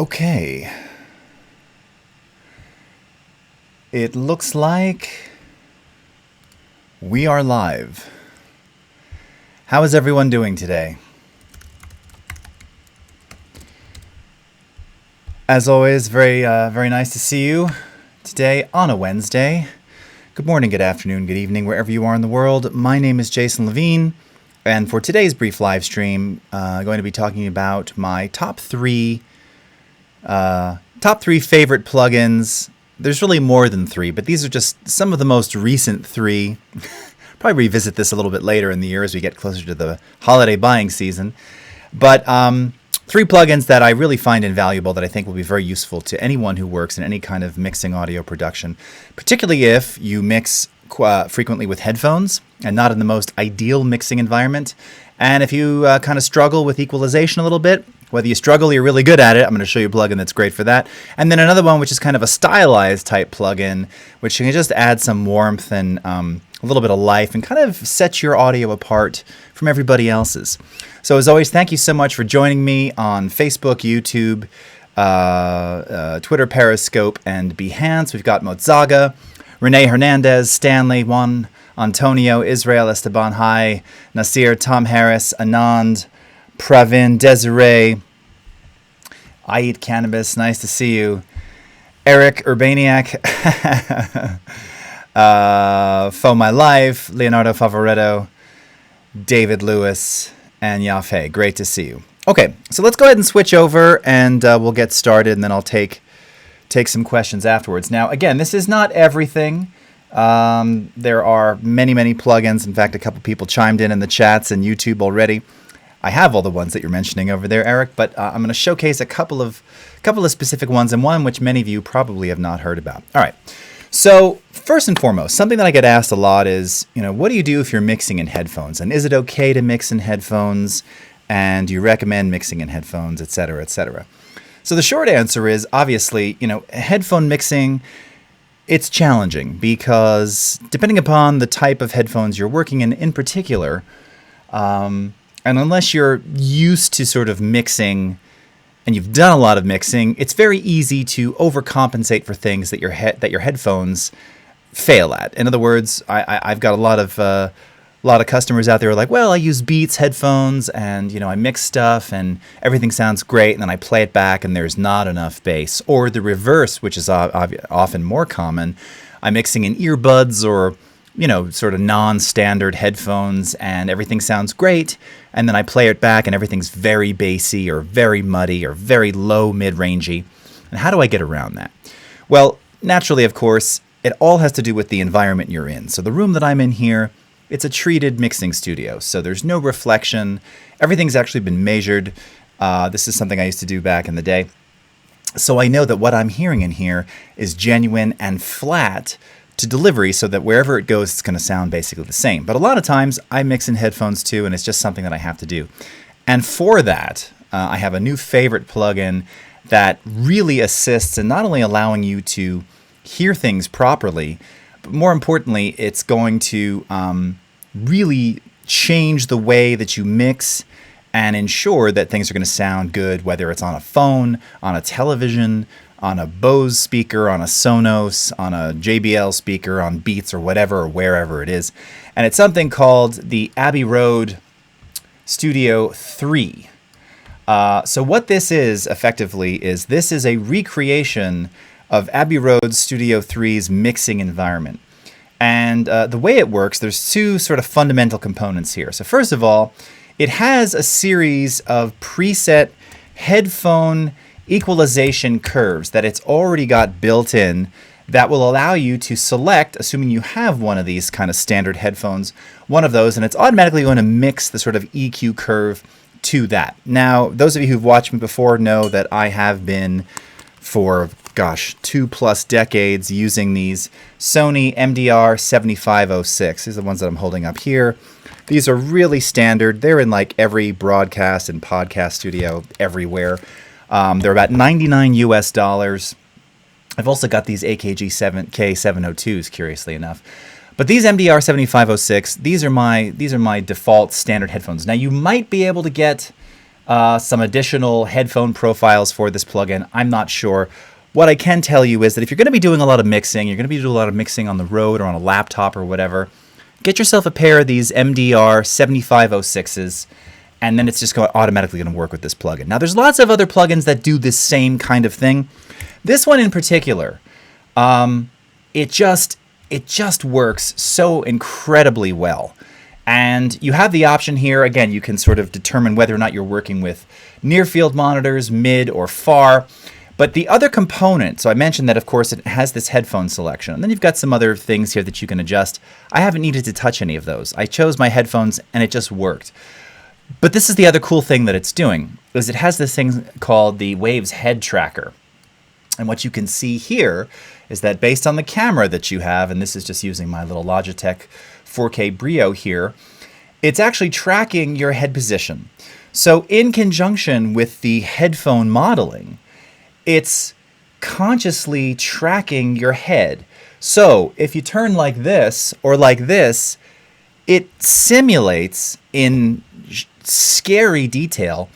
Okay. It looks like we are live. How is everyone doing today? As always, very nice to see you today on a Wednesday. Good morning, good afternoon, good evening, wherever you are in the world. My name is Jason Levine, and for today's brief live stream, I'm going to be talking about my top three favorite plugins. There's really more than three, but these are just some of the most recent three. Probably revisit this a little bit later in the year as we get closer to the holiday buying season. But three plugins that I really find invaluable that I think will be very useful to anyone who works in any kind of mixing audio production, particularly if you mix frequently with headphones and not in the most ideal mixing environment. And if you kind of struggle with equalization a little bit, whether you struggle or you're really good at it, I'm going to show you a plugin that's great for that. And then another one, which is kind of a stylized type plugin, which can just add some warmth and a little bit of life and kind of set your audio apart from everybody else's. So as always, thank you so much for joining me on Facebook, YouTube, Twitter, Periscope, and Behance. We've got Mozaga, Renee Hernandez, Stanley, Juan Antonio, Israel, Esteban Hai, Nasir, Tom Harris, Anand, Pravin, Desiree, I Eat Cannabis, nice to see you, Eric Urbaniak, For My Life, Leonardo Favoretto, David Lewis, and Yafei. Great to see you. Okay, so let's go ahead and switch over and we'll get started, and then I'll take some questions afterwards. Now, again, this is not everything. There are many plugins. In fact, a couple people chimed in the chats and YouTube already. I have all the ones that you're mentioning over there, Eric, but I'm going to showcase a couple of specific ones, and one which many of you probably have not heard about. All right. So first and foremost, something that I get asked a lot is, what do you do if you're mixing in headphones? And is it okay to mix in headphones? And do you recommend mixing in headphones, et cetera, et cetera? So the short answer is, obviously, headphone mixing, it's challenging because depending upon the type of headphones you're working in particular, and unless you're used to sort of mixing and you've done a lot of mixing, it's very easy to overcompensate for things that your headphones fail at. In other words, I've got a lot of customers out there who are like, well, I use Beats headphones and I mix stuff and everything sounds great, and then I play it back and there's not enough bass. Or the reverse, which is often more common, I'm mixing in earbuds or sort of non-standard headphones and everything sounds great, and then I play it back and everything's very bassy or very muddy or very low mid-rangey. And how do I get around that? Well, naturally, of course, it all has to do with the environment you're in. So the room that I'm in here, it's a treated mixing studio, so there's no reflection. Everything's actually been measured. This is something I used to do back in the day. So I know that what I'm hearing in here is genuine and flat to delivery, so that wherever it goes, it's going to sound basically the same. But a lot of times I mix in headphones too, and it's just something that I have to do. And for that, I have a new favorite plugin that really assists in not only allowing you to hear things properly, but more importantly, it's going to really change the way that you mix and ensure that things are going to sound good, whether it's on a phone, on a television, on a Bose speaker, on a Sonos, on a JBL speaker, on Beats or whatever, or wherever it is. And it's something called the Abbey Road Studio 3. So what this is, effectively, is this is a recreation of Abbey Road Studio 3's mixing environment. And the way it works, there's two sort of fundamental components here. So first of all, it has a series of preset headphone equalization curves that it's already got built in that will allow you to select, assuming you have one of these kind of standard headphones, one of those, and it's automatically going to mix the sort of EQ curve to that. Now, those of you who've watched me before know that I have been for, 2+ decades using these Sony MDR 7506. These are the ones that I'm holding up here. These are really standard. They're in like every broadcast and podcast studio everywhere. They're about $99 US. I've also got these AKG K702s, curiously enough. But these MDR 7506, these are my default standard headphones. Now you might be able to get some additional headphone profiles for this plugin. I'm not sure. What I can tell you is that if you're going to be doing a lot of mixing, you're going to be doing a lot of mixing on the road or on a laptop or whatever, get yourself a pair of these MDR 7506s, and then it's just automatically going to work with this plugin. Now, there's lots of other plugins that do this same kind of thing. This one in particular, it just works so incredibly well. And you have the option here, again, you can sort of determine whether or not you're working with near field monitors, mid, or far. But the other component, so I mentioned that, of course, it has this headphone selection. And then you've got some other things here that you can adjust. I haven't needed to touch any of those. I chose my headphones, and it just worked. But this is the other cool thing that it's doing, is it has this thing called the Waves Head Tracker. And what you can see here is that based on the camera that you have, and this is just using my little Logitech 4K Brio here, it's actually tracking your head position. So in conjunction with the headphone modeling, it's consciously tracking your head. So if you turn like this or like this, it simulates in scary detail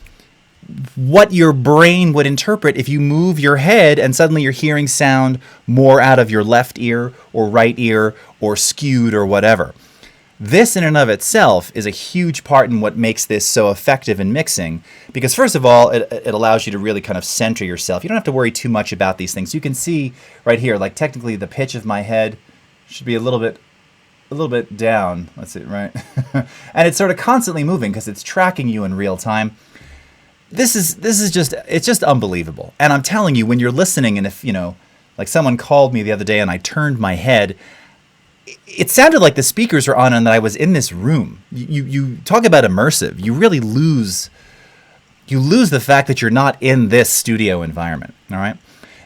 what your brain would interpret if you move your head and suddenly you're hearing sound more out of your left ear or right ear or skewed or whatever. This in and of itself is a huge part in what makes this so effective in mixing, because first of all, it allows you to really kind of center yourself. You don't have to worry too much about these things. You can see right here, like technically the pitch of my head should be a little bit down. That's it, right? And it's sort of constantly moving because it's tracking you in real time. This is just unbelievable. And I'm telling you, when you're listening, and if, like someone called me the other day and I turned my head, it sounded like the speakers were on and that I was in this room. You talk about immersive. You really lose the fact that you're not in this studio environment. All right.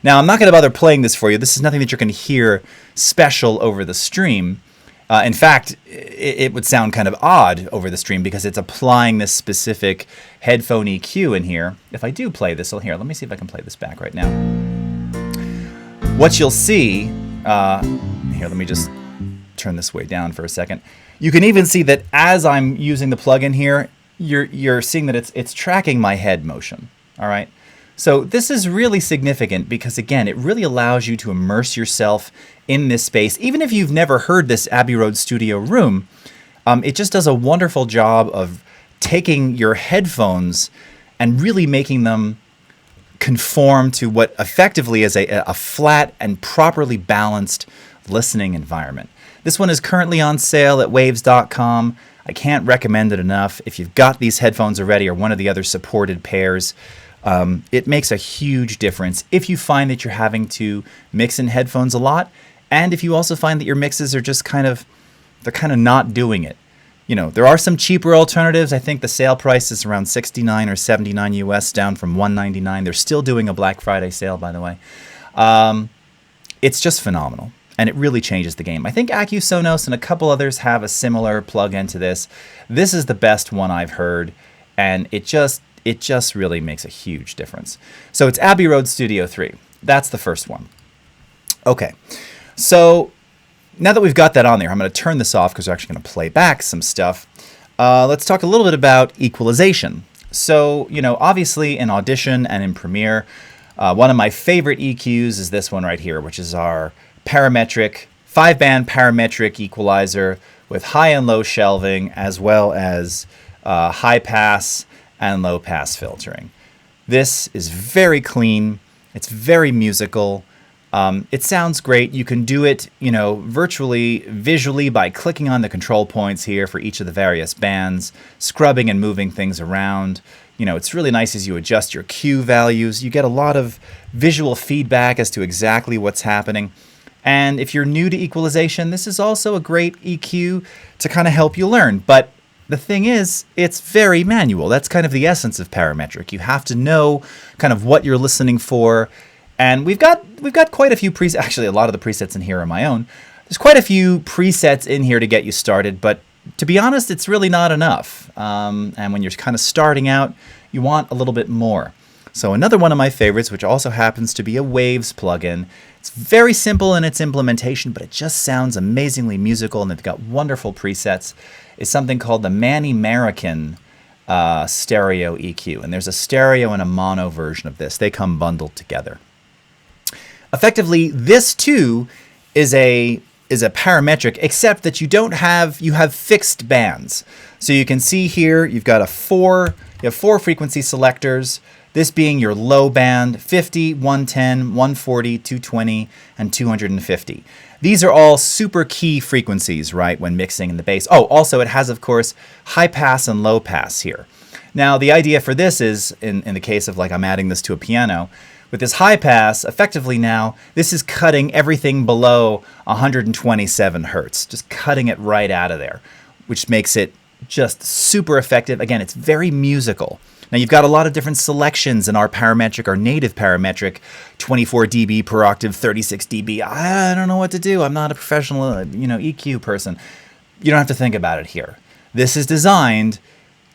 Now, I'm not going to bother playing this for you. This is nothing that you're going to hear special over the stream. In fact, it would sound kind of odd over the stream because it's applying this specific headphone EQ in here. If I do play this, let me see if I can play this back right now. What you'll see, here, let me just turn this way down for a second. You can even see that as I'm using the plugin here, you're seeing that it's tracking my head motion. All right. So this is really significant because, again, it really allows you to immerse yourself in this space. Even if you've never heard this Abbey Road Studio room, it just does a wonderful job of taking your headphones and really making them conform to what effectively is a flat and properly balanced listening environment. This one is currently on sale at waves.com. I can't recommend it enough. If you've got these headphones already or one of the other supported pairs, it makes a huge difference if you find that you're having to mix in headphones a lot, and if you also find that your mixes are just kind of not doing it. There are some cheaper alternatives. I think the sale price is around $69 or $79 US, down from $199. They're still doing a Black Friday sale, by the way. It's just phenomenal, and it really changes the game. I think Sonos and a couple others have a similar plug-in to this. This is the best one I've heard, and it just really makes a huge difference. So it's Abbey Road Studio 3. That's the first one. Okay, so now that we've got that on there, I'm going to turn this off because we're actually going to play back some stuff. Let's talk a little bit about equalization. So, obviously in Audition and in Premiere, one of my favorite EQs is this one right here, which is our parametric, 5-band parametric equalizer with high and low shelving, as well as high pass and low pass filtering. This is very clean. It's very musical. It sounds great. You can do it, virtually, visually by clicking on the control points here for each of the various bands, scrubbing and moving things around. It's really nice as you adjust your Q values. You get a lot of visual feedback as to exactly what's happening. And if you're new to equalization, this is also a great EQ to kind of help you learn. But the thing is, it's very manual. That's kind of the essence of parametric. You have to know kind of what you're listening for. And we've got quite a few presets. Actually, a lot of the presets in here are my own. There's quite a few presets in here to get you started, but to be honest, it's really not enough. And when you're kind of starting out, you want a little bit more. So another one of my favorites, which also happens to be a Waves plugin. It's very simple in its implementation, but it just sounds amazingly musical, and they've got wonderful presets, is something called the Manny Marroquin stereo EQ. And there's a stereo and a mono version of this. They come bundled together. Effectively, this too is a parametric, except that you have fixed bands. So you can see here you have four frequency selectors. This being your low band, 50, 110, 140, 220, and 250. These are all super key frequencies, right, when mixing in the bass. Oh, also it has, of course, high pass and low pass here. Now, the idea for this is, in the case of like I'm adding this to a piano, with this high pass, effectively now, this is cutting everything below 127 hertz, just cutting it right out of there, which makes it just super effective. Again, it's very musical. Now, you've got a lot of different selections in our parametric, our native parametric, 24 dB per octave, 36 dB. I don't know what to do. I'm not a professional, EQ person. You don't have to think about it here. This is designed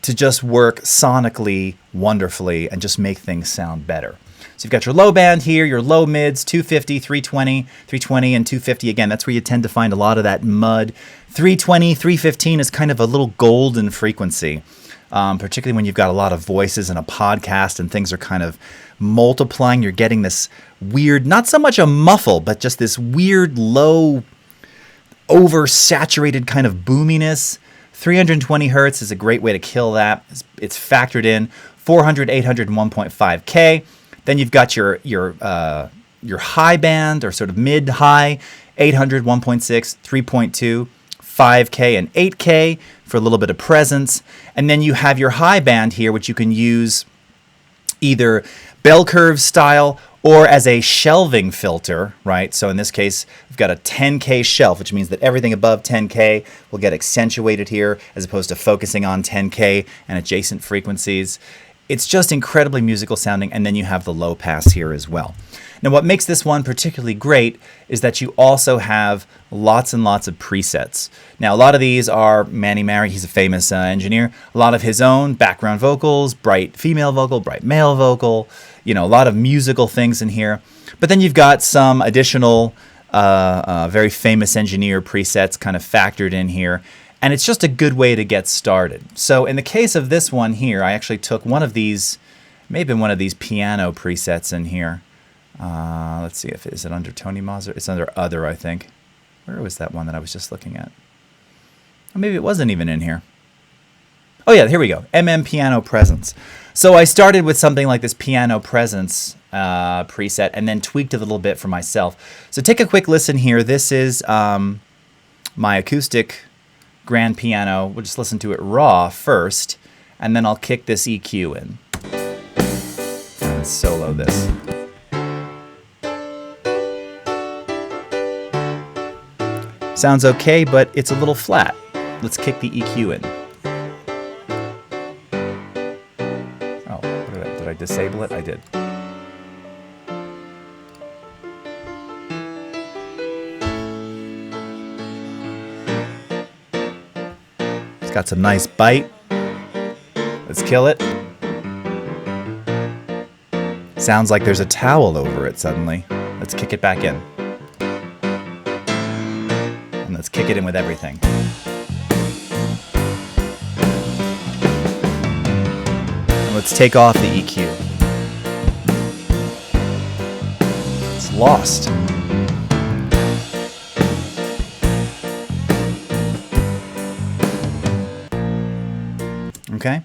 to just work sonically wonderfully and just make things sound better. So you've got your low band here, your low mids, 250, 320, and 250. Again, that's where you tend to find a lot of that mud. 320, 315 is kind of a little golden frequency, particularly when you've got a lot of voices in a podcast and things are kind of multiplying. You're getting this weird, not so much a muffle, but just this weird, low, oversaturated kind of boominess. 320 hertz is a great way to kill that. It's factored in. 400, 800, and 1.5K. Then you've got your high band, or sort of mid-high, 800, 1.6, 3.2, 5K, and 8K for a little bit of presence. And then you have your high band here, which you can use either bell curve style or as a shelving filter, right? So in this case, we've got a 10K shelf, which means that everything above 10K will get accentuated here as opposed to focusing on 10K and adjacent frequencies. It's just incredibly musical sounding, and then you have the low pass here as well. Now, what makes this one particularly great is that you also have lots and lots of presets. Now, a lot of these are Manny Marroquin, he's a famous engineer, a lot of his own background vocals, bright female vocal, bright male vocal, a lot of musical things in here. But then you've got some additional very famous engineer presets kind of factored in here. And it's just a good way to get started. So in the case of this one here, I actually took one of these, maybe one of these piano presets in here. Let's see, is it under Tony Mazur? It's under Other, I think. Where was that one that I was just looking at? Or maybe it wasn't even in here. Oh yeah, here we go. Piano Presence. So I started with something like this Piano Presence preset and then tweaked it a little bit for myself. So take a quick listen here. This is my acoustic grand piano. We'll just listen to it raw first, and then I'll kick this EQ in and solo this. Sounds okay, but it's a little flat. Let's kick the EQ in. Oh, did I disable it? I did. Got some nice bite. Let's kill it. Sounds like there's a towel over it suddenly. Let's kick it back in. And let's kick it in with everything. And let's take off the EQ. It's lost. Okay,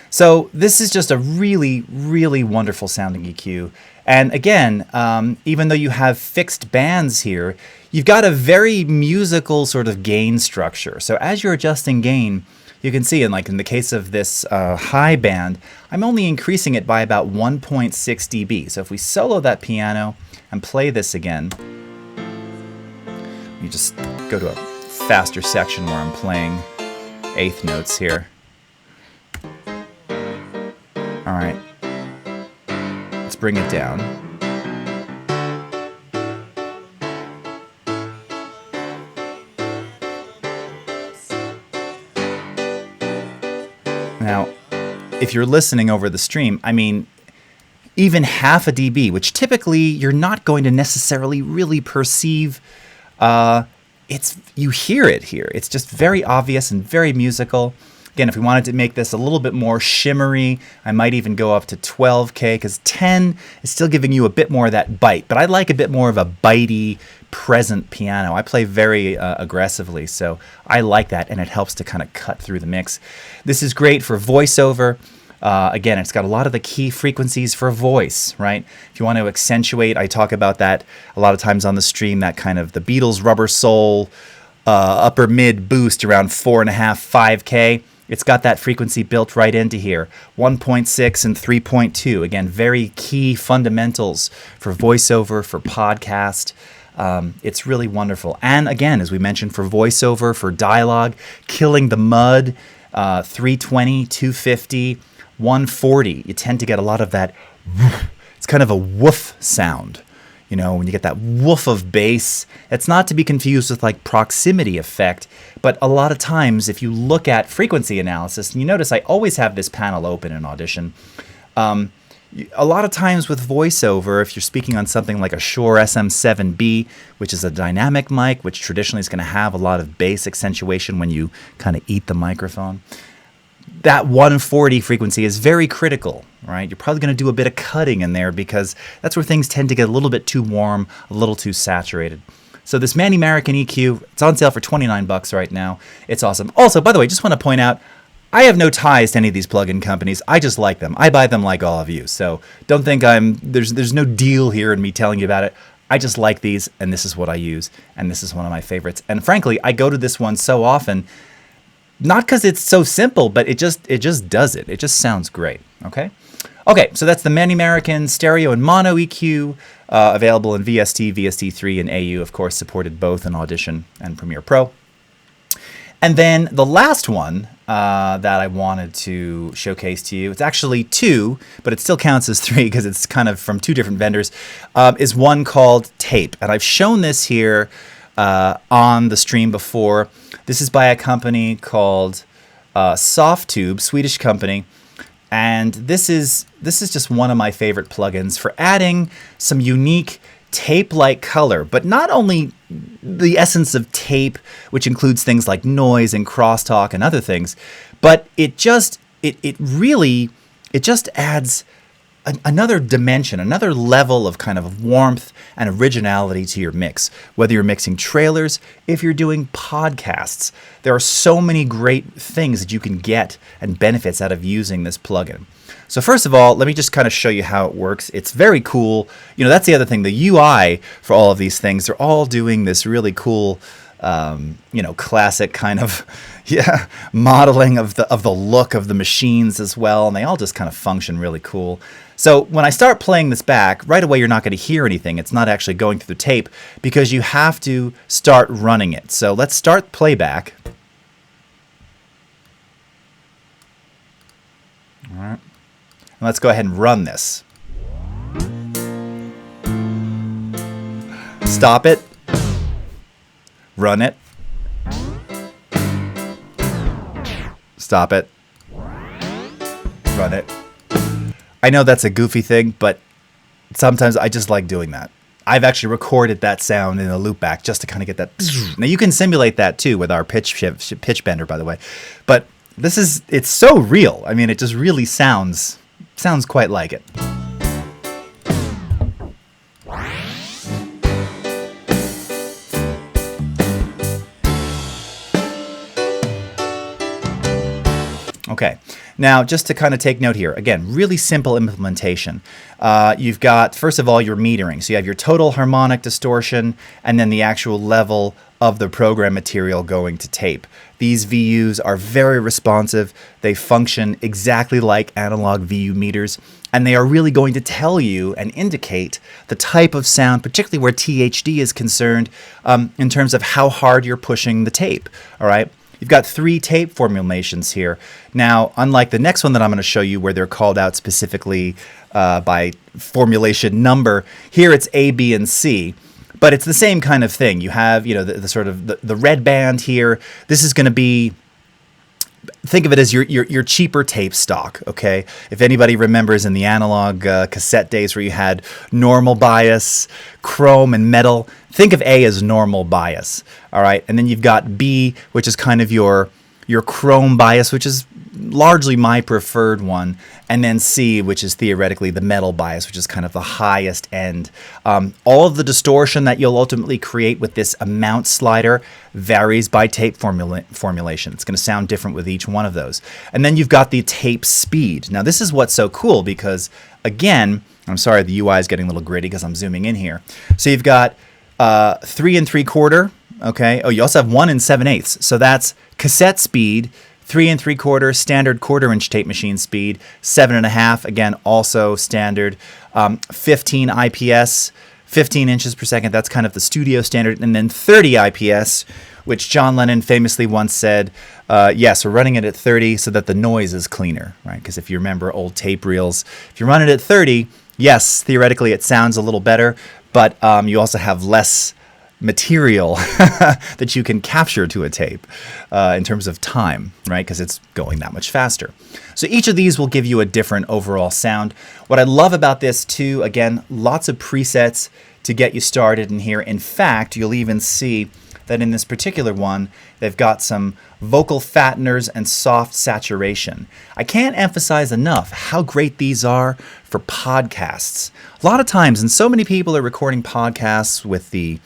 so this is just a really, really wonderful sounding EQ. And again, even though you have fixed bands here, you've got a very musical sort of gain structure. So as you're adjusting gain, you can see, in the case of this high band, I'm only increasing it by about 1.6 dB. So if we solo that piano and play this again, you just go to a faster section where I'm playing eighth notes here. All right, let's bring it down. Now, if you're listening over the stream, I mean, even half a dB, which typically you're not going to necessarily really perceive, you hear it here. It's just very obvious and very musical. Again, if we wanted to make this a little bit more shimmery, I might even go up to 12K, because 10 is still giving you a bit more of that bite. But I like a bit more of a bitey, present piano. I play very aggressively, so I like that, and it helps to kind of cut through the mix. This is great for voiceover. Again, it's got a lot of the key frequencies for voice, right? If you want to accentuate, I talk about that a lot of times on the stream, that kind of the Beatles Rubber Soul upper mid boost around 4.5, 5K. It's got that frequency built right into here. 1.6 and 3.2. Again, very key fundamentals for voiceover, for podcast. It's really wonderful. And again, as we mentioned, for voiceover, for dialogue, Killing the Mud, 320, 250, 140. You tend to get a lot of that. It's kind of a woof sound. You know, when you get that woof of bass, it's not to be confused with like proximity effect, but a lot of times if you look at frequency analysis, and you notice I always have this panel open in Audition, a lot of times with voiceover, if you're speaking on something like a Shure SM7B, which is a dynamic mic, which traditionally is going to have a lot of bass accentuation when you kind of eat the microphone, that 140 frequency is very critical, right? You're probably going to do a bit of cutting in there, because that's where things tend to get a little bit too warm, a little too saturated. So this Manny Marroquin EQ, it's on sale for $29 right now. It's awesome. Also, by the way, just want to point out, I have no ties to any of these plugin companies. I just like them. I buy them like all of you. So don't think there's no deal here in me telling you about it. I just like these, and this is what I use, and this is one of my favorites. And frankly, I go to this one so often, not because it's so simple, but it just does it. It just sounds great. Okay, so that's the Manny Marroquin stereo and mono EQ, available in VST, VST3, and AU. Of course, supported both in Audition and Premiere Pro. And then the last one that I wanted to showcase to you, it's actually two, but it still counts as three because it's kind of from two different vendors, is one called Tape. And I've shown this here on the stream before. This is by a company called Softube, Swedish company, and this is just one of my favorite plugins for adding some unique tape-like color, but not only the essence of tape, which includes things like noise and crosstalk and other things, but it really adds another dimension, another level of kind of warmth and originality to your mix. Whether you're mixing trailers, if you're doing podcasts, there are so many great things that you can get and benefits out of using this plugin. So first of all, let me just kind of show you how it works. It's very cool. You know, that's the other thing. The UI for all of these things, they're all doing this really cool, classic kind of modeling of the look of the machines as well, and they all just kind of function really cool. So when I start playing this back, right away you're not going to hear anything. It's not actually going through the tape because you have to start running it. So let's start playback. All right. And let's go ahead and run this. Stop it. Run it. Stop it. Run it. I know that's a goofy thing, but sometimes I just like doing that. I've actually recorded that sound in a loopback just to kind of get that. Now you can simulate that too with our pitch bender, by the way. But it's so real. I mean, it just really sounds quite like it. Okay, now just to kind of take note here, again, really simple implementation. You've got, first of all, your metering. So you have your total harmonic distortion and then the actual level of the program material going to tape. These VUs are very responsive. They function exactly like analog VU meters, and they are really going to tell you and indicate the type of sound, particularly where THD is concerned, in terms of how hard you're pushing the tape, all right? You've got 3 tape formulations here. Now, unlike the next one that I'm going to show you where they're called out specifically by formulation number, here it's A, B, and C. But it's the same kind of thing. You have, the sort of the red band here. This is going to be, think of it as your cheaper tape stock, okay? If anybody remembers in the analog cassette days where you had normal bias, chrome, and metal, think of A as normal bias, all right? And then you've got B, which is kind of your your chrome bias, which is largely my preferred one, and then C, which is theoretically the metal bias, which is kind of the highest end. All of the distortion that you'll ultimately create with this amount slider varies by tape formulation. It's going to sound different with each one of those. And then you've got the tape speed. Now this is what's so cool because, again, I'm sorry the UI is getting a little gritty because I'm zooming in here. So you've got 3 3/4. Okay. Oh, you also have 1 7/8. So that's cassette speed, 3 3/4 standard 1/4-inch tape machine speed, 7.5 again also standard, 15 IPS, 15 inches per second. That's kind of the studio standard, and then 30 IPS, which John Lennon famously once said, yes, we're running it at 30 so that the noise is cleaner, right? Because if you remember old tape reels, if you run it at 30, yes, theoretically it sounds a little better, but you also have less material that you can capture to a tape in terms of time, right? Because it's going that much faster. So each of these will give you a different overall sound. What I love about this too, again, lots of presets to get you started in here. In fact, you'll even see that in this particular one, they've got some vocal fatteners and soft saturation. I can't emphasize enough how great these are for podcasts. A lot of times, and so many people are recording podcasts with the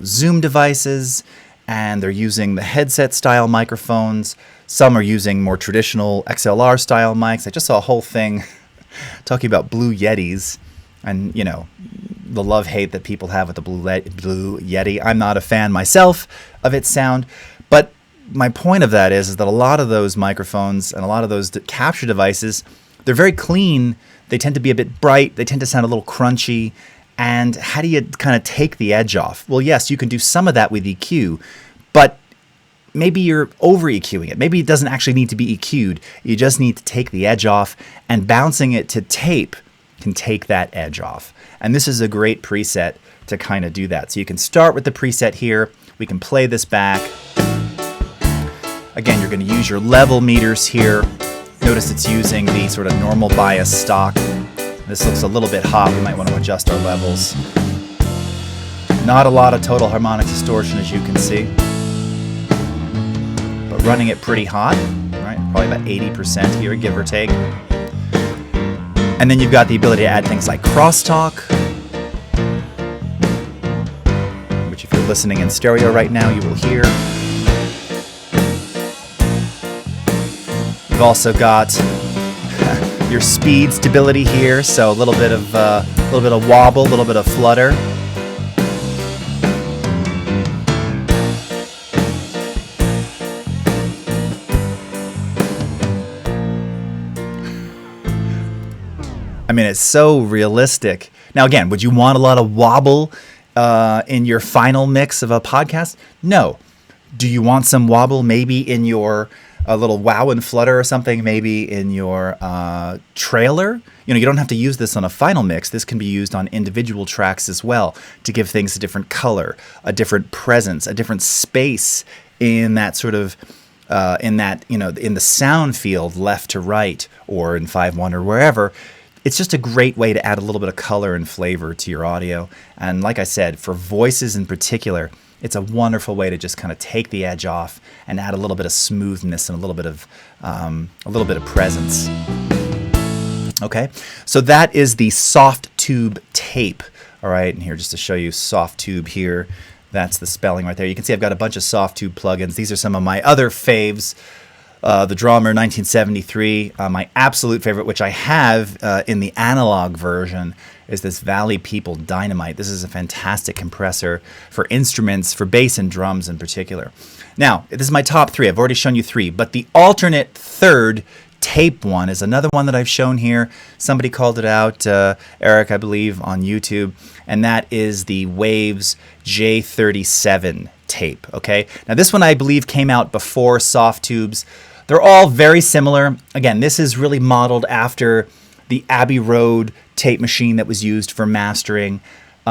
Zoom devices, and they're using the headset style microphones. Some are using more traditional XLR style mics. I just saw a whole thing talking about Blue Yetis and, the love-hate that people have with the Blue Yeti. I'm not a fan myself of its sound, but my point of that is that a lot of those microphones and a lot of those capture devices, they're very clean. They tend to be a bit bright. They tend to sound a little crunchy. And how do you kind of take the edge off? Well, yes, you can do some of that with EQ, but maybe you're over EQing it. Maybe it doesn't actually need to be EQ'd. You just need to take the edge off, and bouncing it to tape can take that edge off. And this is a great preset to kind of do that. So you can start with the preset here. We can play this back. Again, you're going to use your level meters here. Notice it's using the sort of normal bias stock. This looks a little bit hot. We might want to adjust our levels. Not a lot of total harmonic distortion, as you can see, but running it pretty hot, right? Probably about 80% here, give or take. And then you've got the ability to add things like crosstalk, which if you're listening in stereo right now, you will hear. You've also got your speed stability here, so a little bit of wobble, a little bit of flutter. I mean, it's so realistic. Now, again, would you want a lot of wobble in your final mix of a podcast? No. Do you want some wobble maybe in your a little wow and flutter or something, maybe in your trailer? You don't have to use this on a final mix. This can be used on individual tracks as well to give things a different color, a different presence, a different space in that sort of in the sound field left to right or in 5.1 or wherever. It's just a great way to add a little bit of color and flavor to your audio. And like I said, for voices in particular, it's a wonderful way to just kind of take the edge off and add a little bit of smoothness and a little bit of presence. Okay, so that is the Softube tape. All right, and here just to show you Softube here. That's the spelling right there. You can see I've got a bunch of Softube plugins. These are some of my other faves. The Drummer 1973, my absolute favorite, which I have in the analog version, is this Valley People Dynamite. This is a fantastic compressor for instruments, for bass and drums in particular. Now, this is my top 3. I've already shown you 3, but the alternate third tape one is another one that I've shown here. Somebody called it out, Eric, I believe, on YouTube, and that is the Waves J37 tape. Okay, now this one I believe came out before Softube's. They're all very similar. Again, this is really modeled after the Abbey Road tape machine that was used for mastering.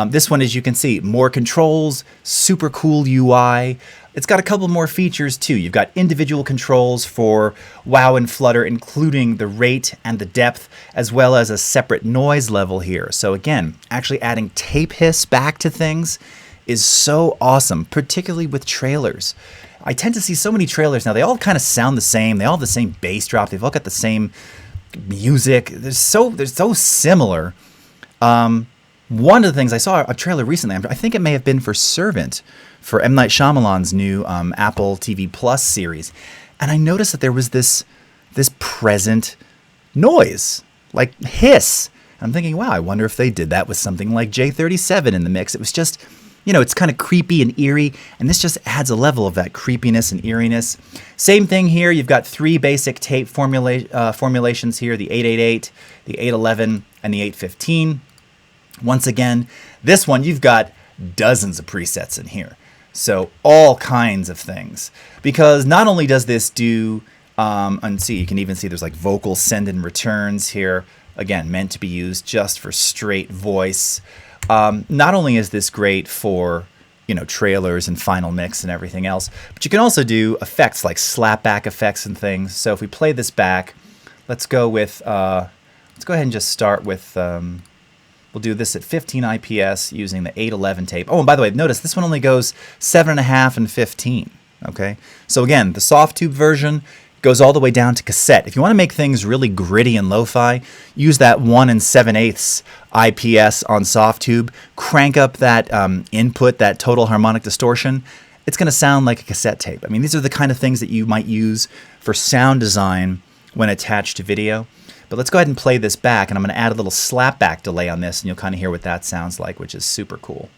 This one, as you can see, more controls, super cool UI. It's got a couple more features too. You've got individual controls for wow and flutter, including the rate and the depth, as well as a separate noise level here. So again, actually adding tape hiss back to things is so awesome, particularly with trailers. I tend to see so many trailers now. They all kind of sound the same. They all have the same bass drop. They've all got the same music. They're so similar. One of the things I saw a trailer recently, I think it may have been for Servant, for M. Night Shyamalan's new Apple TV Plus series, and I noticed that there was this present noise, like hiss. I'm thinking, wow, I wonder if they did that with something like J37 in the mix. It was just, it's kind of creepy and eerie, and this just adds a level of that creepiness and eeriness. Same thing here. You've got 3 basic tape formulations here, the 888, the 811, and the 815. Once again, this one, you've got dozens of presets in here. So all kinds of things. Because not only does this do, and see, you can even see there's like vocal send and returns here. Again, meant to be used just for straight voice. Not only is this great for, trailers and final mix and everything else, but you can also do effects like slapback effects and things. So if we play this back, let's go ahead and just start with, we'll do this at 15 IPS using the 811 tape. Oh, and by the way, notice this one only goes 7.5 and 15. Okay, so again, the Softube version goes all the way down to cassette. If you want to make things really gritty and lo-fi, use that 1 7/8 IPS on Softube. Crank up that input, that total harmonic distortion. It's going to sound like a cassette tape. I mean, these are the kind of things that you might use for sound design when attached to video. But let's go ahead and play this back, and I'm going to add a little slapback delay on this, and you'll kind of hear what that sounds like, which is super cool.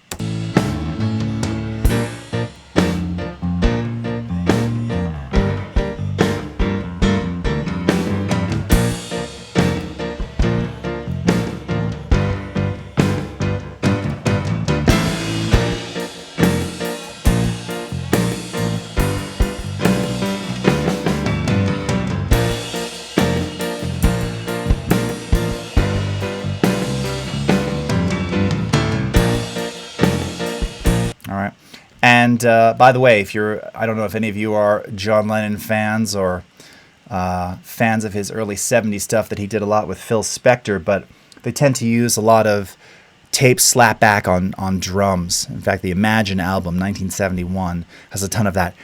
And by the way, I don't know if any of you are John Lennon fans or fans of his early 70s stuff that he did a lot with Phil Spector, but they tend to use a lot of tape slapback on drums. In fact, the Imagine album, 1971, has a ton of that.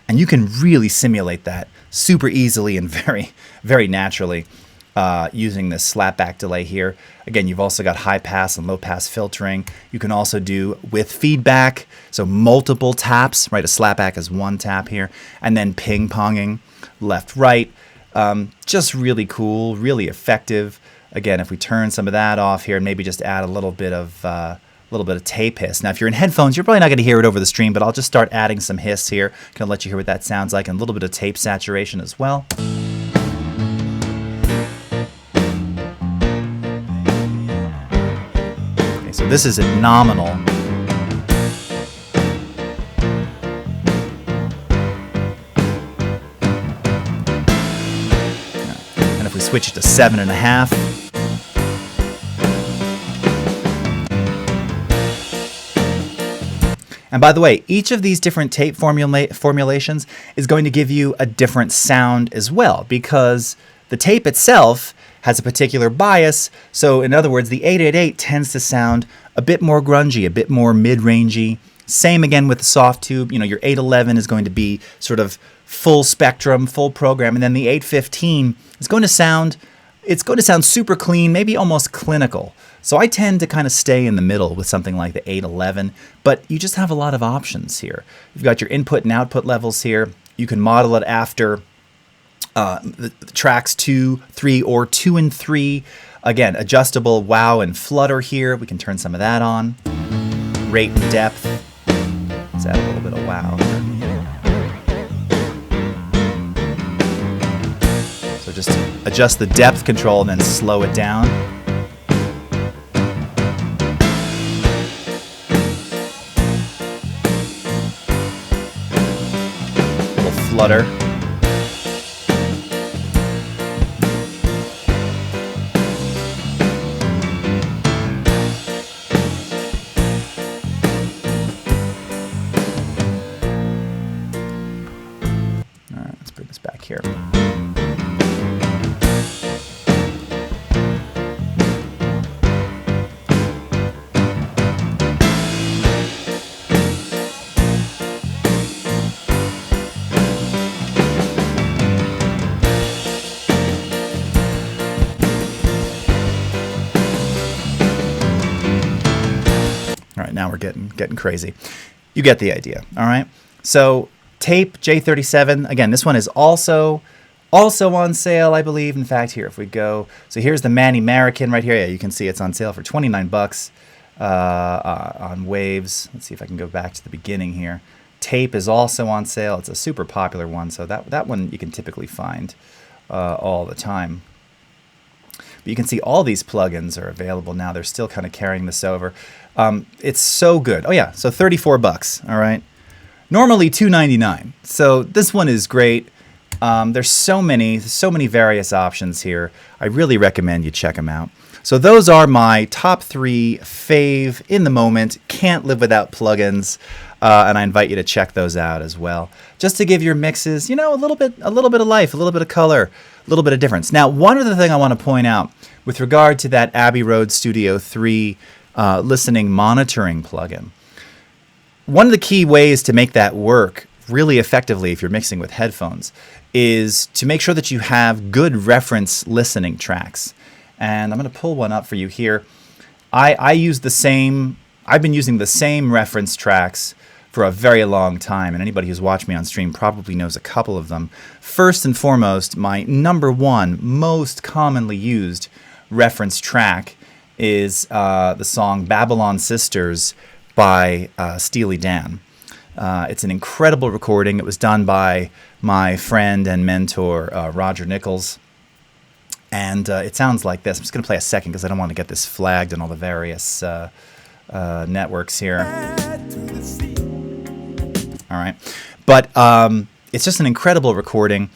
And you can really simulate that super easily and very, very naturally using this slapback delay here. Again, you've also got high pass and low pass filtering. You can also do with feedback, so multiple taps, right? A slapback is one tap here, and then ping-ponging left, right. Just really cool, really effective. Again, if we turn some of that off here and maybe just add a little bit of tape hiss. Now, if you're in headphones, you're probably not going to hear it over the stream, but I'll just start adding some hiss here. Going to let you hear what that sounds like, and a little bit of tape saturation as well. Okay, so this is at nominal. And if we switch it to 7.5. And by the way, each of these different tape formulations is going to give you a different sound as well, because the tape itself has a particular bias. So in other words, the 888 tends to sound a bit more grungy, a bit more mid-rangey. Same again with the Softube. You know, your 811 is going to be sort of full spectrum, full program, and then the 815 is going to sound, super clean, maybe almost clinical. So I tend to kind of stay in the middle with something like the 811, but you just have a lot of options here. You've got your input and output levels here. You can model it after the tracks 2, 3, or 2 and 3. Again, adjustable wow and flutter here. We can turn some of that on. Rate and depth. Let's add a little bit of wow here. So just adjust the depth control and then slow it down. Flutter. All right, let's bring this back here. getting crazy. You get the idea. All right. So tape J37. Again, this one is also on sale, I believe. In fact, here, if we go, so here's the Manny Marroquin right here. Yeah, you can see it's on sale for $29 on Waves. Let's see if I can go back to the beginning here. Tape is also on sale. It's a super popular one, so that one you can typically find all the time. But you can see all these plugins are available now. They're still kind of carrying this over. It's so good. Oh yeah, so $34. All right. Normally $2.99. So this one is great. There's so many various options here. I really recommend you check them out. So those are my top 3 fave in the moment. Can't live without plugins. And I invite you to check those out as well, just to give your mixes, a little bit of life, a little bit of color, a little bit of difference. Now, one other thing I want to point out with regard to that Abbey Road Studio 3 listening monitoring plugin. One of the key ways to make that work really effectively if you're mixing with headphones is to make sure that you have good reference listening tracks. And I'm going to pull one up for you here. I've been using the same reference tracks for a very long time, and anybody who's watched me on stream probably knows a couple of them. First and foremost, my number 1 most commonly used reference track is the song Babylon Sisters by Steely Dan. It's an incredible recording. It was done by my friend and mentor, Roger Nichols. And it sounds like this. I'm just going to play a second because I don't want to get this flagged on all the various networks here. All right. But it's just an incredible recording.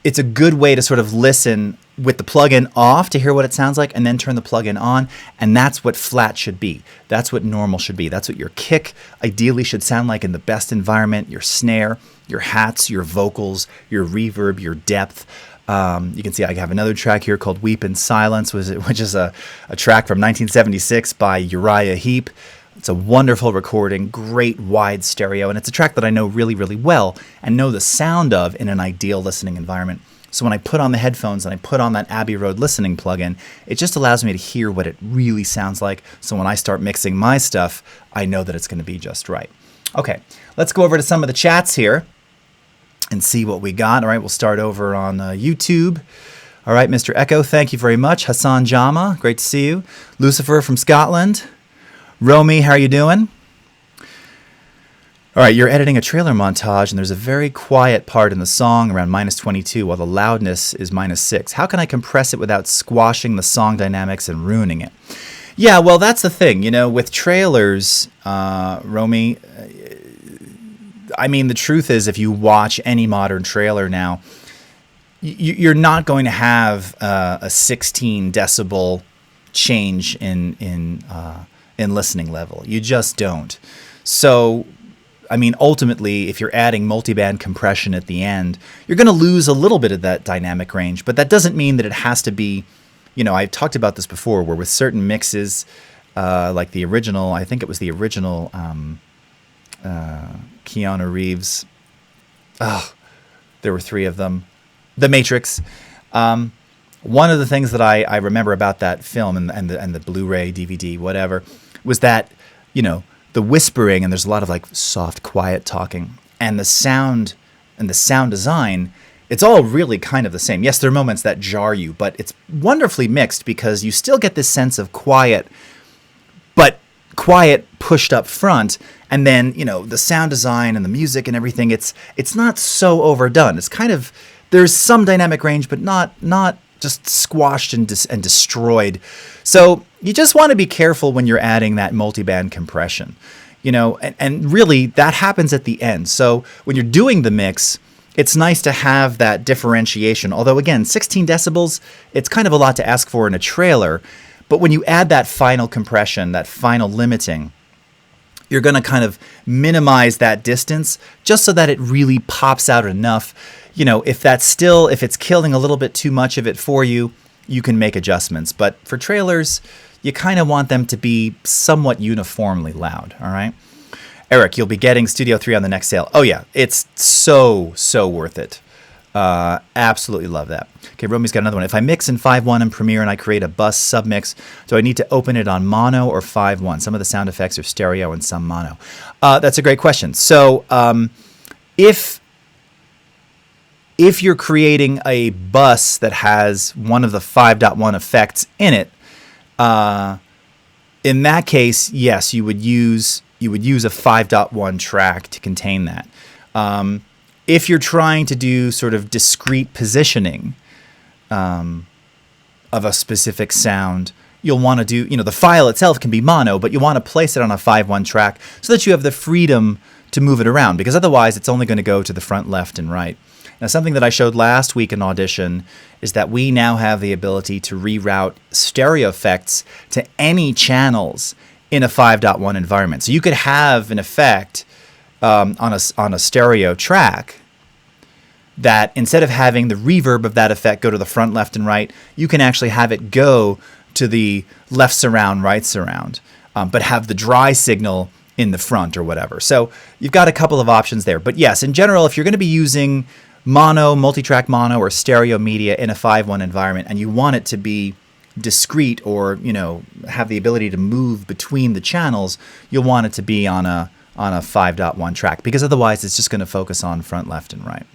It's a good way to sort of listen with the plugin off to hear what it sounds like and then turn the plugin on. And that's what flat should be. That's what normal should be. That's what your kick ideally should sound like in the best environment. Your snare, your hats, your vocals, your reverb, your depth. You can see I have another track here called Weep in Silence, which is a track from 1976 by Uriah Heep. It's a wonderful recording, great wide stereo, and it's a track that I know really, really well and know the sound of in an ideal listening environment. So when I put on the headphones and I put on that Abbey Road listening plugin, it just allows me to hear what it really sounds like. So when I start mixing my stuff, I know that it's going to be just right. Okay, let's go over to some of the chats here and see what we got. All right, we'll start over on YouTube. All right, Mr. Echo, thank you very much. Hassan Jama, great to see you. Lucifer from Scotland. Romy, how are you doing? All right, you're editing a trailer montage, and there's a very quiet part in the song around -22, while the loudness is -6. How can I compress it without squashing the song dynamics and ruining it? Yeah, well, that's the thing. With trailers, Romy, I mean, the truth is, if you watch any modern trailer now, you're not going to have a 16 decibel change in listening level. You just don't. So, I mean, ultimately, if you're adding multiband compression at the end, you're going to lose a little bit of that dynamic range. But that doesn't mean that it has to be, I've talked about this before, where with certain mixes, like the original, I think it was the original Keanu Reeves. There were 3 of them. The Matrix. One of the things that I remember about that film and the Blu-ray, DVD, whatever, was that, the whispering, and there's a lot of like soft, quiet talking, and the sound design, it's all really kind of the same. Yes, there are moments that jar you, but it's wonderfully mixed because you still get this sense of quiet, but quiet pushed up front, and then, the sound design and the music and everything, it's not so overdone. It's kind of, there's some dynamic range, but not just squashed and destroyed. So you just want to be careful when you're adding that multiband compression, and really that happens at the end. So when you're doing the mix, it's nice to have that differentiation. Although again, 16 decibels, it's kind of a lot to ask for in a trailer. But when you add that final compression, that final limiting, you're going to kind of minimize that distance just so that it really pops out enough. If it's killing a little bit too much of it for you, you can make adjustments. But for trailers, you kind of want them to be somewhat uniformly loud, all right? Eric, you'll be getting Studio 3 on the next sale. Oh yeah, it's so worth it. Absolutely love that. Okay, Romy's got another one. If I mix in 5.1 in Premiere and I create a bus submix, do I need to open it on mono or 5.1? Some of the sound effects are stereo and some mono. That's a great question. So if you're creating a bus that has one of the 5.1 effects in it, in that case, yes, you would use a 5.1 track to contain that. If you're trying to do sort of discrete positioning of a specific sound, you'll want to do, the file itself can be mono, but you want to place it on a 5.1 track so that you have the freedom to move it around, because otherwise it's only going to go to the front, left, and right. Now, something that I showed last week in Audition is that we now have the ability to reroute stereo effects to any channels in a 5.1 environment. So you could have an effect on a stereo track that instead of having the reverb of that effect go to the front, left, and right, you can actually have it go to the left surround, right surround, but have the dry signal in the front or whatever. So you've got a couple of options there. But yes, in general, if you're going to be using mono, multi-track mono, or stereo media in a 5.1 environment, and you want it to be discrete or have the ability to move between the channels, you'll want it to be on a 5.1 track, because otherwise it's just going to focus on front, left, and right.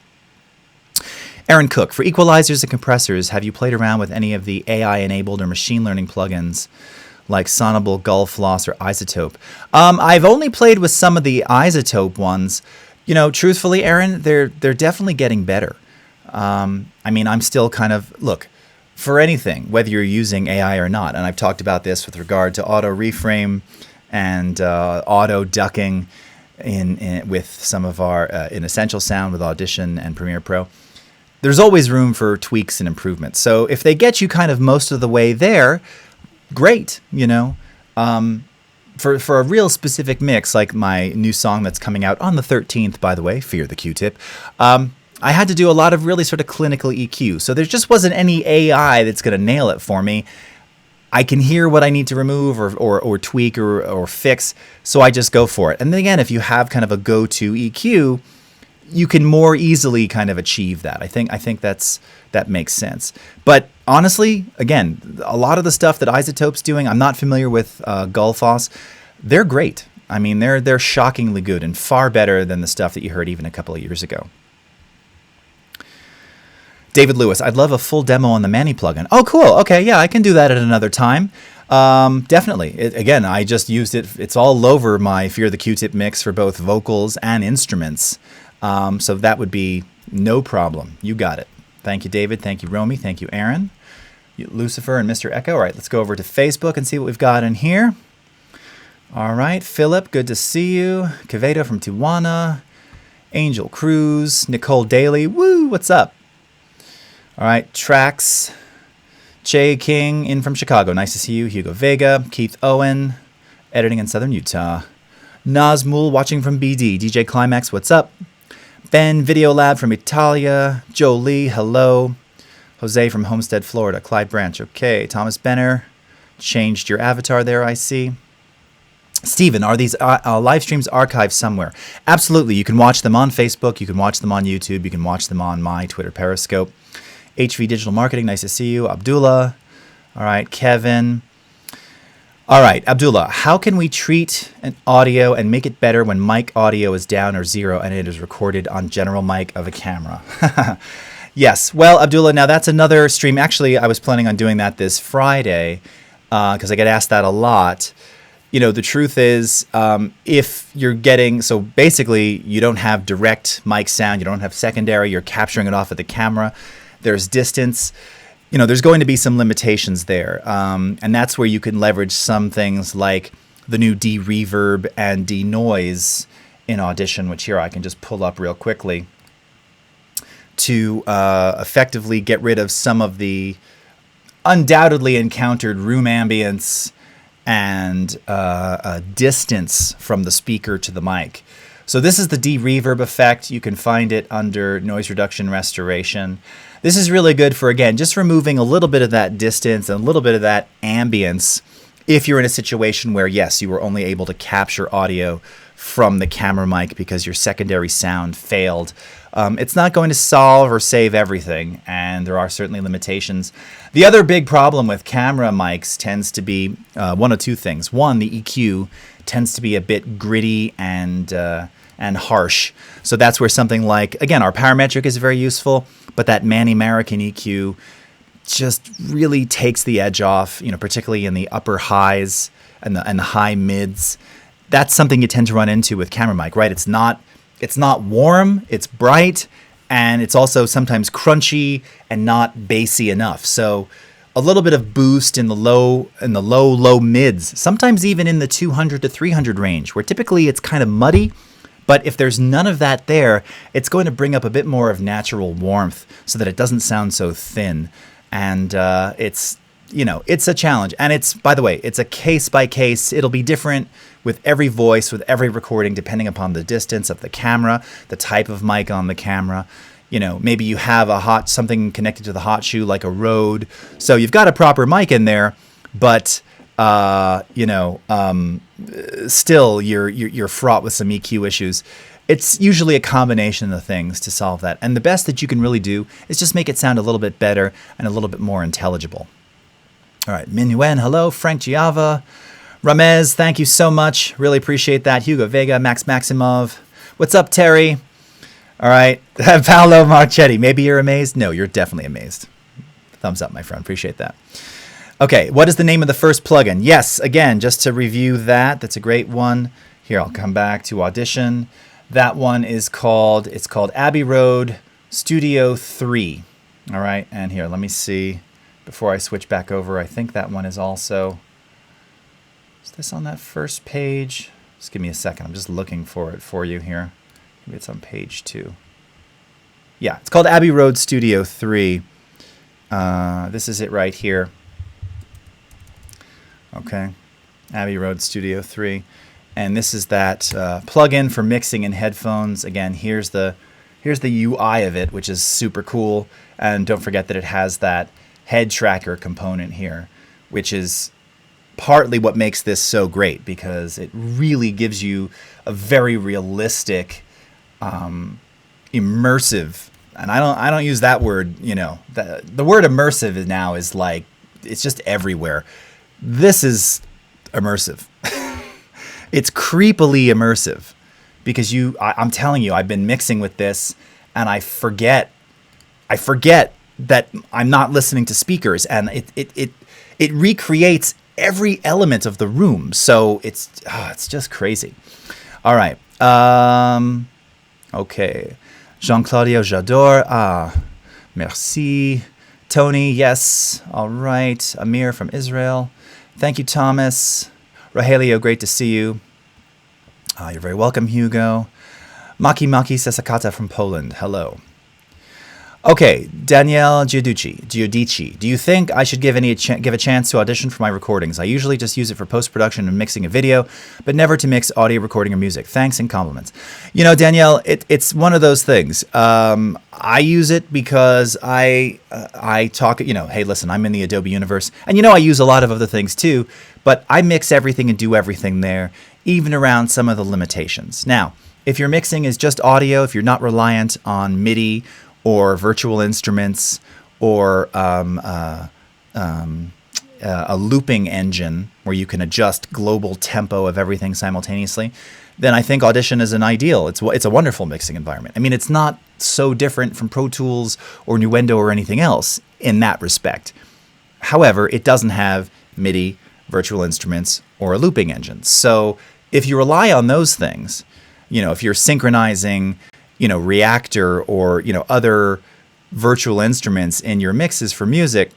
Aaron Cook, for equalizers and compressors, have you played around with any of the AI-enabled or machine learning plugins like Sonable, Gullfloss, or Isotope? I've only played with some of the Isotope ones. Truthfully, Aaron, they're definitely getting better. I'm still kind of, look, for anything, whether you're using AI or not, and I've talked about this with regard to auto reframe and auto ducking with some of our in Essential Sound with Audition and Premiere Pro. There's always room for tweaks and improvements. So if they get you kind of most of the way there, great. For a real specific mix, like my new song that's coming out on the 13th, by the way, Fear the Q-Tip, I had to do a lot of really sort of clinical EQ. So there just wasn't any AI that's going to nail it for me. I can hear what I need to remove or tweak or fix, so I just go for it. And then again, if you have kind of a go-to EQ, you can more easily kind of achieve that. I think that makes sense. But honestly, again, a lot of the stuff that Isotope's doing, I'm not familiar with Gullfoss. They're great. They're shockingly good and far better than the stuff that you heard even a couple of years ago. David Lewis, I'd love a full demo on the Manny plugin. Oh, cool. Okay, yeah, I can do that at another time. Definitely. Again, I just used it. It's all over my Fear the Q-Tip mix for both vocals and instruments. So that would be no problem. You got it. Thank you, David. Thank you, Romy. Thank you, Aaron, Lucifer, and Mr. Echo. All right, let's go over to Facebook and see what we've got in here. All right, Philip, good to see you. Quevedo from Tijuana. Angel Cruz. Nicole Daly. Woo, what's up? All right, Trax. Che King in from Chicago. Nice to see you. Hugo Vega. Keith Owen. Editing in Southern Utah. Nazmul watching from BD. DJ Climax, what's up? Ben Video Lab from Italia. Joe Lee, hello. Jose from Homestead, Florida. Clyde Branch, okay. Thomas Benner, changed your avatar there, I see. Steven, are these live streams archived somewhere? Absolutely. You can watch them on Facebook. You can watch them on YouTube. You can watch them on my Twitter Periscope. HV Digital Marketing, nice to see you. Abdullah. All right, Kevin. All right, Abdullah, how can we treat an audio and make it better when mic audio is down or 0 and it is recorded on general mic of a camera? Yes, well, Abdullah, now that's another stream. Actually, I was planning on doing that this Friday because I get asked that a lot. The truth is, if you're getting, so basically you don't have direct mic sound, you don't have secondary, you're capturing it off of the camera, there's distance. There's going to be some limitations there. And that's where you can leverage some things like the new de-reverb and de-noise in Audition, which here I can just pull up real quickly to effectively get rid of some of the undoubtedly encountered room ambience and distance from the speaker to the mic. So this is the de-reverb effect. You can find it under noise reduction restoration. This is really good for, again, just removing a little bit of that distance and a little bit of that ambience if you're in a situation where, yes, you were only able to capture audio from the camera mic because your secondary sound failed. It's not going to solve or save everything, and there are certainly limitations. The other big problem with camera mics tends to be one of two things. One, the EQ tends to be a bit gritty and harsh. So that's where something like, again, our parametric is very useful, but that Manny Marroquin EQ just really takes the edge off, particularly in the upper highs and the high mids. That's something you tend to run into with camera mic, right? It's not warm, it's bright, and it's also sometimes crunchy and not bassy enough. So a little bit of boost in the low mids, sometimes even in the 200 to 300 range, where typically it's kind of muddy. But if there's none of that there, it's going to bring up a bit more of natural warmth so that it doesn't sound so thin. And it's a challenge. And it's, by the way, it's a case by case. It'll be different with every voice, with every recording, depending upon the distance of the camera, the type of mic on the camera. Maybe you have something connected to the hot shoe, like a Rode. So you've got a proper mic in there, but still you're fraught with some EQ issues. It's usually a combination of things to solve that. And the best that you can really do is just make it sound a little bit better and a little bit more intelligible. All right, Minuen, hello. Frank Giava. Ramez, thank you so much. Really appreciate that. Hugo Vega, Max Maximov. What's up, Terry? All right. Paolo Marchetti, maybe you're amazed? No, you're definitely amazed. Thumbs up, my friend. Appreciate that. Okay, what is the name of the first plugin? Yes, again, just to review that's a great one. Here, I'll come back to Audition. That one is called Abbey Road Studio 3. All right, and here, let me see. Before I switch back over, I think that one is also... Is this on that first page? Just give me a second. I'm just looking for it for you here. Maybe it's on page 2. Yeah, it's called Abbey Road Studio 3. This is it right here. Okay, Abbey Road Studio 3. And this is that plugin for mixing in headphones. Again, here's the UI of it, which is super cool. And don't forget that it has that head tracker component here, which is partly what makes this so great, because it really gives you a very realistic, immersive, and I don't use that word, the word immersive now is like, it's just everywhere. This is immersive. It's creepily immersive, because I'm telling you, I've been mixing with this and I forget that I'm not listening to speakers, and it recreates every element of the room. So it's just crazy. All right. Okay. Jean-Claudio Jador. Merci. Tony, yes. All right. Amir from Israel. Thank you, Thomas. Rahelio, great to see you. You're very welcome, Hugo. Maki Sesakata from Poland. Hello. Okay, Danielle Giudici. Do you think I should give a chance to Audition for my recordings? I usually just use it for post-production and mixing a video, but never to mix audio recording or music. Thanks and compliments. Danielle, it's one of those things. I use it because I talk, hey, listen, I'm in the Adobe universe. And I use a lot of other things too, but I mix everything and do everything there, even around some of the limitations. Now, if your mixing is just audio, if you're not reliant on MIDI or virtual instruments, or a looping engine where you can adjust global tempo of everything simultaneously, then I think Audition is an ideal. It's a wonderful mixing environment. I mean, it's not so different from Pro Tools or Nuendo or anything else in that respect. However, it doesn't have MIDI, virtual instruments, or a looping engine. So if you rely on those things, if you're synchronizing Reactor or, other virtual instruments in your mixes for music,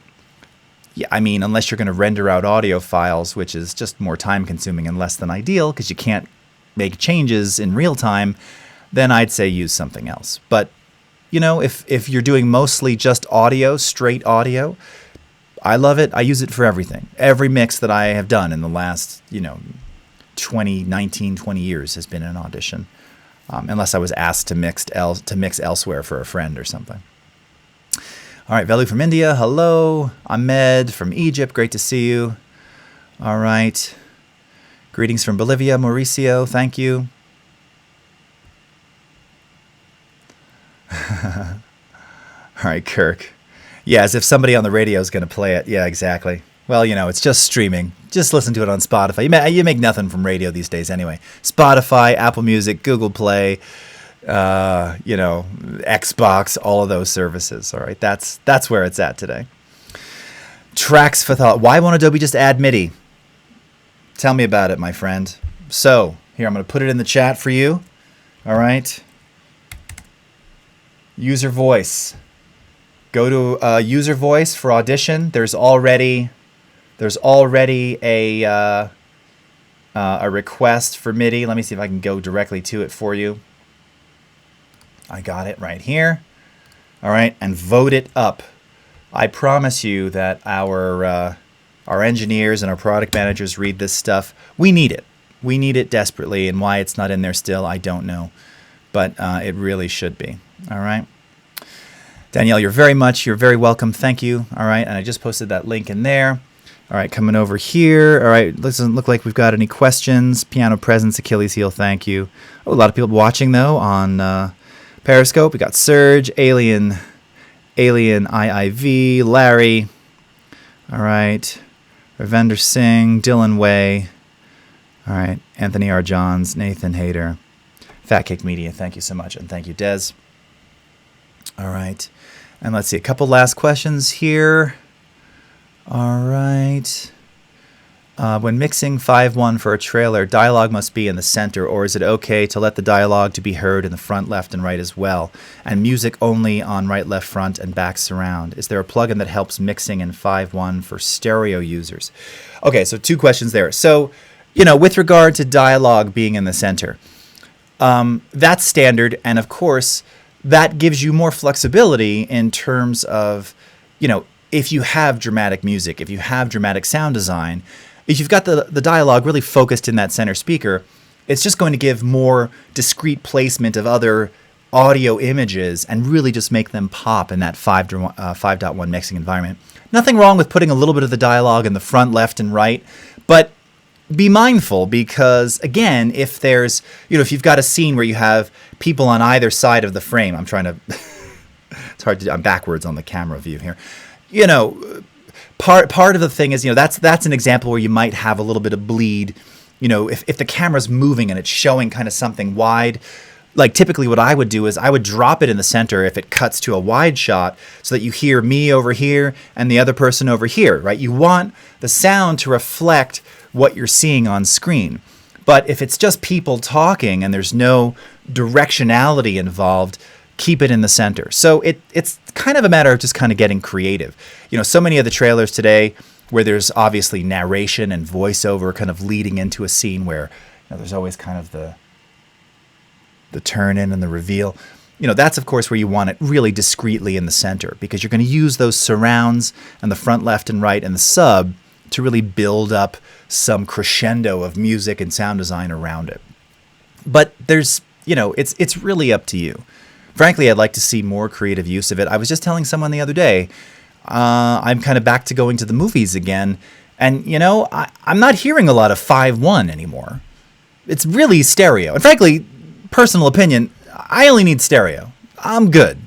yeah, I mean, unless you're going to render out audio files, which is just more time consuming and less than ideal because you can't make changes in real time, then I'd say use something else. But, if you're doing mostly just audio, straight audio, I love it. I use it for everything. Every mix that I have done in the last, 20 years has been an Audition. Unless I was asked to mix elsewhere for a friend or something. All right, Velu from India, hello. Ahmed from Egypt, great to see you. All right. Greetings from Bolivia, Mauricio, thank you. All right, Kirk. Yeah, as if somebody on the radio is going to play it. Yeah, exactly. Well, it's just streaming. Just listen to it on Spotify. You make nothing from radio these days anyway. Spotify, Apple Music, Google Play, Xbox, all of those services. All right, that's where it's at today. Tracks for thought. Why won't Adobe just add MIDI? Tell me about it, my friend. So, here, I'm going to put it in the chat for you. All right. User voice. Go to user voice for Audition. There's already a request for MIDI. Let me see if I can go directly to it for you. I got it right here. All right, and vote it up. I promise you that our engineers and our product managers read this stuff. We need it. We need it desperately, and why it's not in there still, I don't know. But it really should be. All right. Danielle, you're very welcome. Thank you. All right, and I just posted that link in there. All right, coming over here. All right, doesn't look like we've got any questions. Piano presence, Achilles heel, thank you. Oh, a lot of people watching, though, on Periscope. We got Serge, Alien IIV, Larry. All right, Ravender Singh, Dylan Way. All right, Anthony R. Johns, Nathan Hayter, Fat Cake Media, thank you so much, and thank you, Des. All right, and let's see, a couple last questions here. All right. When mixing 5.1 for a trailer, dialogue must be in the center, or is it okay to let the dialogue to be heard in the front, left, and right as well, and music only on right, left, front, and back surround? Is there a plugin that helps mixing in 5.1 for stereo users? Okay, so two questions there. So, with regard to dialogue being in the center, that's standard, and of course, that gives you more flexibility in terms of, if you have dramatic music, if you have dramatic sound design, if you've got the dialogue really focused in that center speaker, it's just going to give more discrete placement of other audio images and really just make them pop in that 5.1 mixing environment. Nothing wrong with putting a little bit of the dialogue in the front, left, and right, but be mindful because, again, if there's, if you've got a scene where you have people on either side of the frame, I'm trying to, it's hard to do, I'm backwards on the camera view here. Part of the thing is, that's an example where you might have a little bit of bleed. If the camera's moving and it's showing kind of something wide, like typically what I would do is I would drop it in the center if it cuts to a wide shot so that you hear me over here and the other person over here, right? You want the sound to reflect what you're seeing on screen. But if it's just people talking and there's no directionality involved, keep it in the center. So it's kind of a matter of just kind of getting creative. So many of the trailers today where there's obviously narration and voiceover kind of leading into a scene where there's always kind of the turn in and the reveal. That's of course where you want it really discreetly in the center because you're going to use those surrounds and the front, left, and right and the sub to really build up some crescendo of music and sound design around it. But there's, it's really up to you. Frankly, I'd like to see more creative use of it. I was just telling someone the other day, I'm kind of back to going to the movies again. And, I'm not hearing a lot of 5.1 anymore. It's really stereo. And frankly, personal opinion, I only need stereo. I'm good.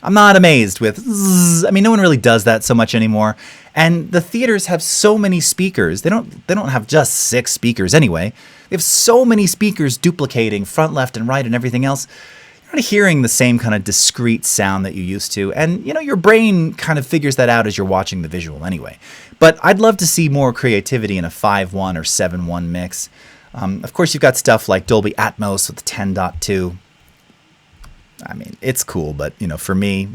I'm not amazed with zzz. I mean, no one really does that so much anymore. And the theaters have so many speakers. They don't have just 6 speakers anyway. They have so many speakers duplicating front, left, and right and everything else. You're not hearing the same kind of discrete sound that you used to. And, your brain kind of figures that out as you're watching the visual anyway. But I'd love to see more creativity in a 5.1 or 7.1 mix. Of course, you've got stuff like Dolby Atmos with 10.2. I mean, it's cool, but, for me,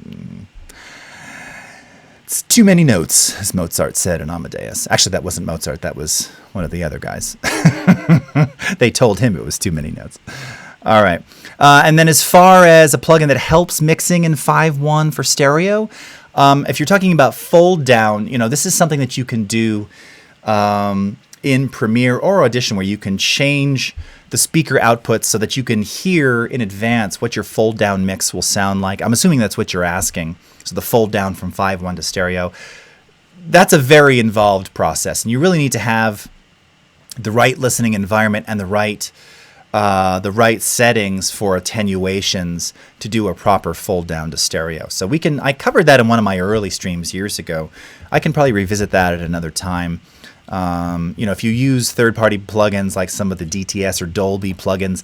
it's too many notes, as Mozart said in Amadeus. Actually, that wasn't Mozart. That was one of the other guys. They told him it was too many notes. All right. And then as far as a plugin that helps mixing in 5.1 for stereo, if you're talking about fold down, this is something that you can do in Premiere or Audition where you can change the speaker outputs so that you can hear in advance what your fold down mix will sound like. I'm assuming that's what you're asking. So the fold down from 5.1 to stereo. That's a very involved process, and you really need to have the right listening environment and the right the right settings for attenuations to do a proper fold down to stereo. So I covered that in one of my early streams years ago. I can probably revisit that at another time. If you use third-party plugins like some of the DTS or Dolby plugins,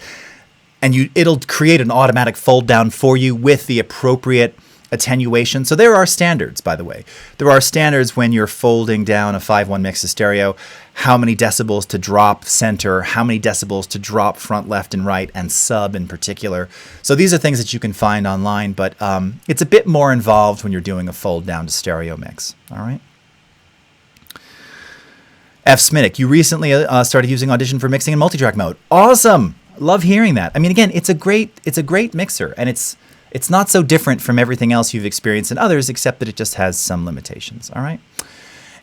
and it'll create an automatic fold down for you with the appropriate attenuation. So there are standards, by the way. There are standards when you're folding down a 5:1 mix to stereo, how many decibels to drop center, how many decibels to drop front, left, and right, and sub in particular. So these are things that you can find online, but it's a bit more involved when you're doing a fold down to stereo mix. All right. F. Smittick, you recently started using Audition for mixing in multitrack mode. Awesome. Love hearing that. I mean, again, it's a great mixer, and it's not so different from everything else you've experienced in others, except that it just has some limitations. All right.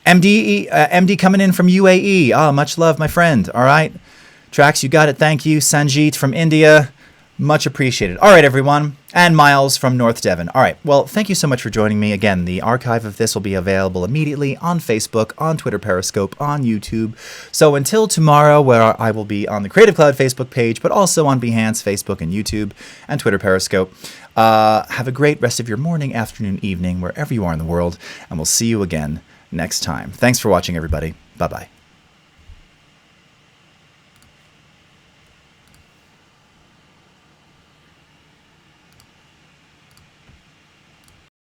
MD coming in from UAE. Oh, much love, my friend. All right. Trax, you got it. Thank you. Sanjeet from India. Much appreciated. All right, everyone. And Miles from North Devon. All right. Well, thank you so much for joining me. Again, the archive of this will be available immediately on Facebook, on Twitter Periscope, on YouTube. So until tomorrow, where I will be on the Creative Cloud Facebook page, but also on Behance, Facebook, and YouTube, and Twitter Periscope. Have a great rest of your morning, afternoon, evening, wherever you are in the world, and we'll see you again next time. Thanks for watching, everybody. Bye-bye.